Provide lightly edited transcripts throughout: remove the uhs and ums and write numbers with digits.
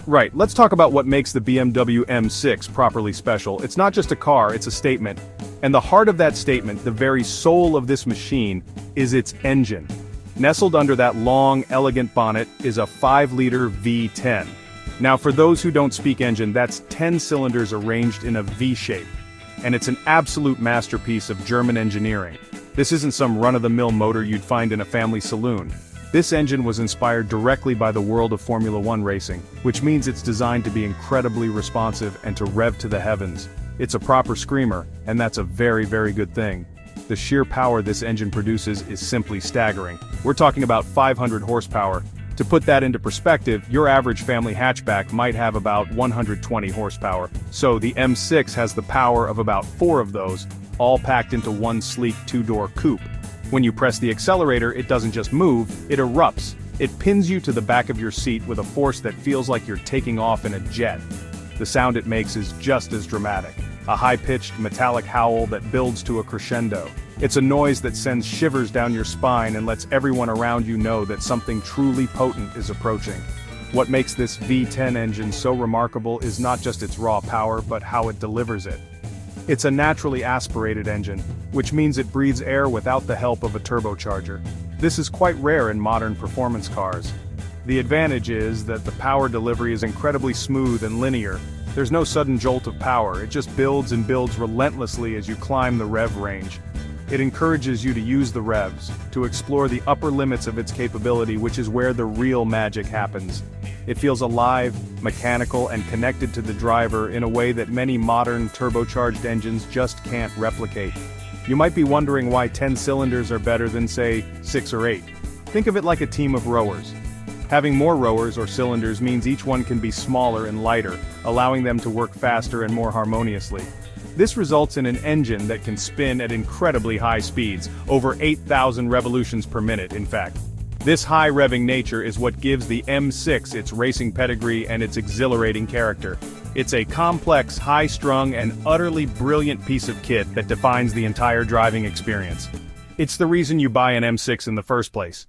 Right, let's talk about what makes the BMW M6 properly special. It's not just a car, it's a statement. And the heart of that statement, the very soul of this machine, is its engine. Nestled under that long, elegant bonnet is a 5-liter V10. Now for those who don't speak engine, that's 10 cylinders arranged in a V shape. And it's an absolute masterpiece of German engineering. This isn't some run-of-the-mill motor you'd find in a family saloon. This engine was inspired directly by the world of Formula One racing, which means it's designed to be incredibly responsive and to rev to the heavens. It's a proper screamer, and that's a very, very good thing. The sheer power this engine produces is simply staggering. We're talking about 500 horsepower. To put that into perspective, your average family hatchback might have about 120 horsepower. So the M6 has the power of about 4 of those, all packed into one sleek 2-door coupe. When you press the accelerator, it doesn't just move, it erupts. It pins you to the back of your seat with a force that feels like you're taking off in a jet. The sound it makes is just as dramatic. A high-pitched, metallic howl that builds to a crescendo. It's a noise that sends shivers down your spine and lets everyone around you know that something truly potent is approaching. What makes this V10 engine so remarkable is not just its raw power, but how it delivers it. It's a naturally aspirated engine, which means it breathes air without the help of a turbocharger. This is quite rare in modern performance cars. The advantage is that the power delivery is incredibly smooth and linear. There's no sudden jolt of power, it just builds and builds relentlessly as you climb the rev range. It encourages you to use the revs, to explore the upper limits of its capability, which is where the real magic happens. It feels alive, mechanical, and connected to the driver in a way that many modern turbocharged engines just can't replicate. You might be wondering why 10 cylinders are better than, say, 6 or 8. Think of it like a team of rowers. Having more rowers or cylinders means each one can be smaller and lighter, allowing them to work faster and more harmoniously. This results in an engine that can spin at incredibly high speeds, over 8,000 revolutions per minute in fact. This high revving nature is what gives the M6 its racing pedigree and its exhilarating character. It's a complex, high-strung, and utterly brilliant piece of kit that defines the entire driving experience. It's the reason you buy an M6 in the first place.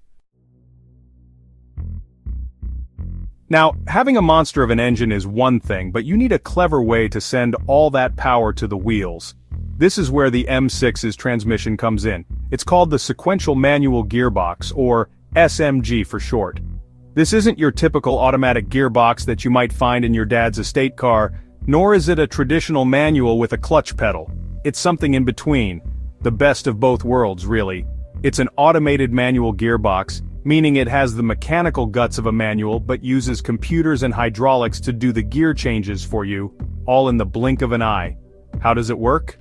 Now, having a monster of an engine is one thing, but you need a clever way to send all that power to the wheels. This is where the M6's transmission comes in. It's called the sequential manual gearbox, or SMG for short. This isn't your typical automatic gearbox that you might find in your dad's estate car, nor is it a traditional manual with a clutch pedal. It's something in between. The best of both worlds, really. It's an automated manual gearbox, meaning it has the mechanical guts of a manual but uses computers and hydraulics to do the gear changes for you, all in the blink of an eye. How does it work?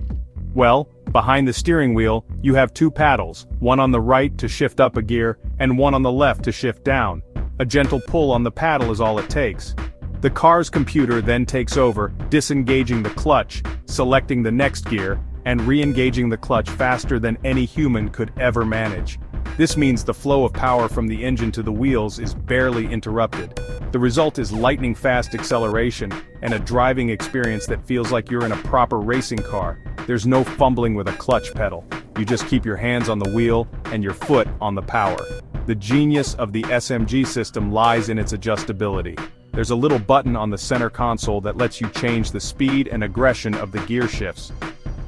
Well, behind the steering wheel, you have 2 paddles, one on the right to shift up a gear, and one on the left to shift down. A gentle pull on the paddle is all it takes. The car's computer then takes over, disengaging the clutch, selecting the next gear, and re-engaging the clutch faster than any human could ever manage. This means the flow of power from the engine to the wheels is barely interrupted. The result is lightning-fast acceleration, and a driving experience that feels like you're in a proper racing car. There's no fumbling with a clutch pedal. You just keep your hands on the wheel, and your foot on the power. The genius of the SMG system lies in its adjustability. There's a little button on the center console that lets you change the speed and aggression of the gear shifts.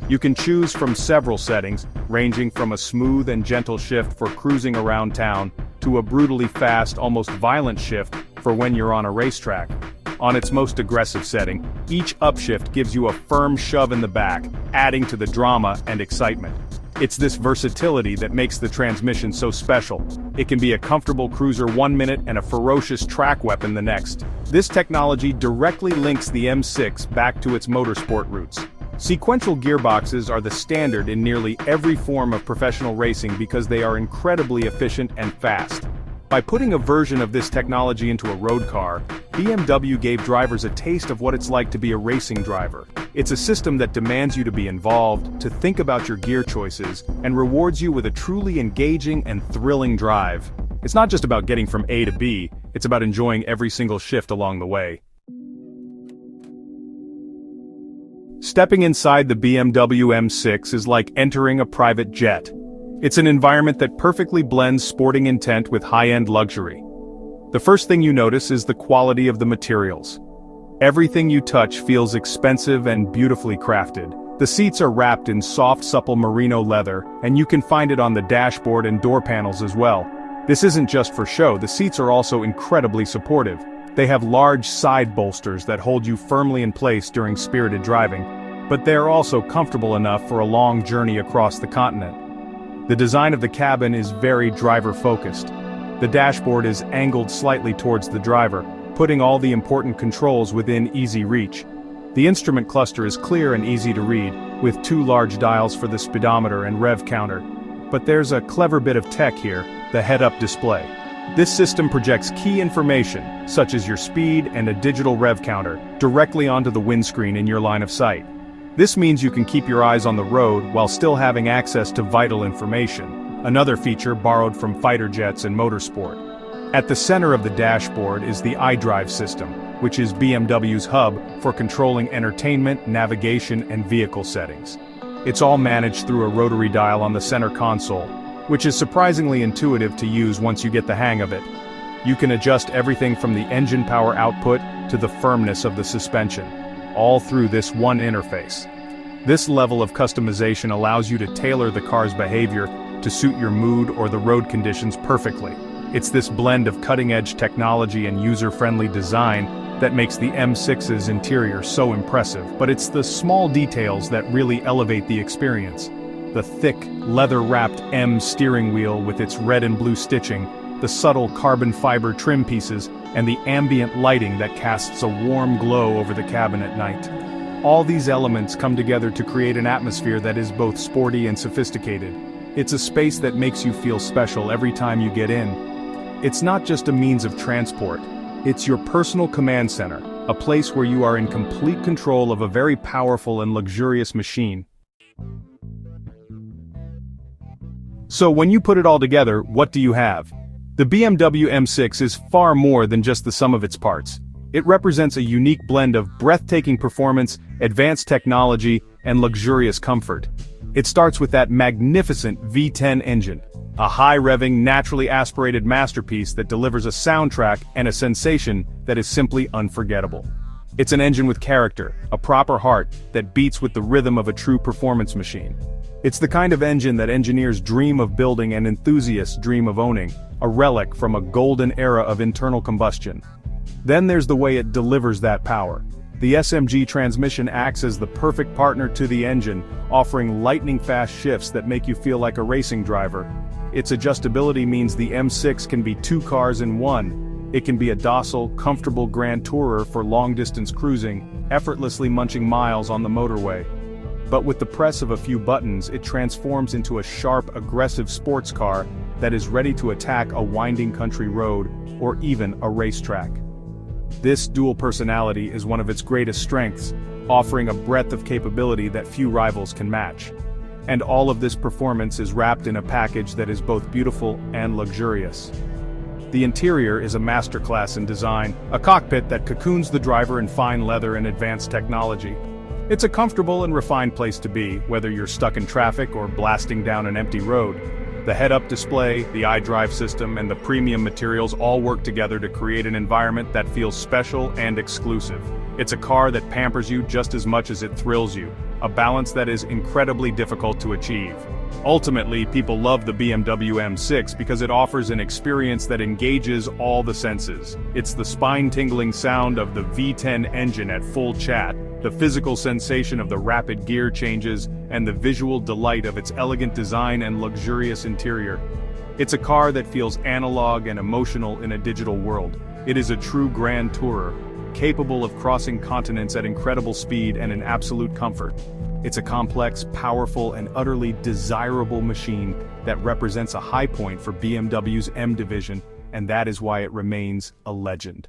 You can choose from several settings, ranging from a smooth and gentle shift for cruising around town, to a brutally fast, almost violent shift for when you're on a racetrack. On its most aggressive setting, each upshift gives you a firm shove in the back, adding to the drama and excitement. It's this versatility that makes the transmission so special. It can be a comfortable cruiser 1 minute and a ferocious track weapon the next. This technology directly links the M6 back to its motorsport roots. Sequential gearboxes are the standard in nearly every form of professional racing because they are incredibly efficient and fast. By putting a version of this technology into a road car, BMW gave drivers a taste of what it's like to be a racing driver. It's a system that demands you to be involved, to think about your gear choices, and rewards you with a truly engaging and thrilling drive. It's not just about getting from A to B, it's about enjoying every single shift along the way. Stepping inside the BMW M6 is like entering a private jet. It's an environment that perfectly blends sporting intent with high-end luxury. The first thing you notice is the quality of the materials. Everything you touch feels expensive and beautifully crafted. The seats are wrapped in soft, supple merino leather, and you can find it on the dashboard and door panels as well. This isn't just for show, the seats are also incredibly supportive. They have large side bolsters that hold you firmly in place during spirited driving, but they're also comfortable enough for a long journey across the continent. The design of the cabin is very driver-focused. The dashboard is angled slightly towards the driver, putting all the important controls within easy reach. The instrument cluster is clear and easy to read, with 2 large dials for the speedometer and rev counter. But there's a clever bit of tech here, the head-up display. This system projects key information, such as your speed and a digital rev counter, directly onto the windscreen in your line of sight. This means you can keep your eyes on the road while still having access to vital information, another feature borrowed from fighter jets and motorsport. At the center of the dashboard is the iDrive system, which is BMW's hub for controlling entertainment, navigation, and vehicle settings. It's all managed through a rotary dial on the center console, which is surprisingly intuitive to use once you get the hang of it. You can adjust everything from the engine power output to the firmness of the suspension, all through this one interface. This level of customization allows you to tailor the car's behavior to suit your mood or the road conditions perfectly. It's this blend of cutting-edge technology and user-friendly design that makes the M6's interior so impressive, but it's the small details that really elevate the experience. The thick, leather-wrapped M steering wheel with its red and blue stitching, the subtle carbon fiber trim pieces, and the ambient lighting that casts a warm glow over the cabin at night. All these elements come together to create an atmosphere that is both sporty and sophisticated. It's a space that makes you feel special every time you get in. It's not just a means of transport. It's your personal command center, a place where you are in complete control of a very powerful and luxurious machine. So when you put it all together, what do you have? The BMW M6 is far more than just the sum of its parts. It represents a unique blend of breathtaking performance, advanced technology, and luxurious comfort. It starts with that magnificent V10 engine, a high-revving, naturally aspirated masterpiece that delivers a soundtrack and a sensation that is simply unforgettable. It's an engine with character, a proper heart that beats with the rhythm of a true performance machine. It's the kind of engine that engineers dream of building and enthusiasts dream of owning, a relic from a golden era of internal combustion. Then there's the way it delivers that power. The SMG transmission acts as the perfect partner to the engine, offering lightning-fast shifts that make you feel like a racing driver. Its adjustability means the M6 can be 2 cars in one. It can be a docile, comfortable grand tourer for long-distance cruising, effortlessly munching miles on the motorway. But with the press of a few buttons, it transforms into a sharp, aggressive sports car that is ready to attack a winding country road, or even a racetrack. This dual personality is one of its greatest strengths, offering a breadth of capability that few rivals can match. And all of this performance is wrapped in a package that is both beautiful and luxurious. The interior is a masterclass in design, a cockpit that cocoons the driver in fine leather and advanced technology. It's a comfortable and refined place to be, whether you're stuck in traffic or blasting down an empty road. The head-up display, the iDrive system, and the premium materials all work together to create an environment that feels special and exclusive. It's a car that pampers you just as much as it thrills you, a balance that is incredibly difficult to achieve. Ultimately, people love the BMW M6 because it offers an experience that engages all the senses. It's the spine-tingling sound of the V10 engine at full chat, the physical sensation of the rapid gear changes, and the visual delight of its elegant design and luxurious interior. It's a car that feels analog and emotional in a digital world. It is a true grand tourer, capable of crossing continents at incredible speed and in absolute comfort. It's a complex, powerful, and utterly desirable machine that represents a high point for BMW's M division, and that is why it remains a legend.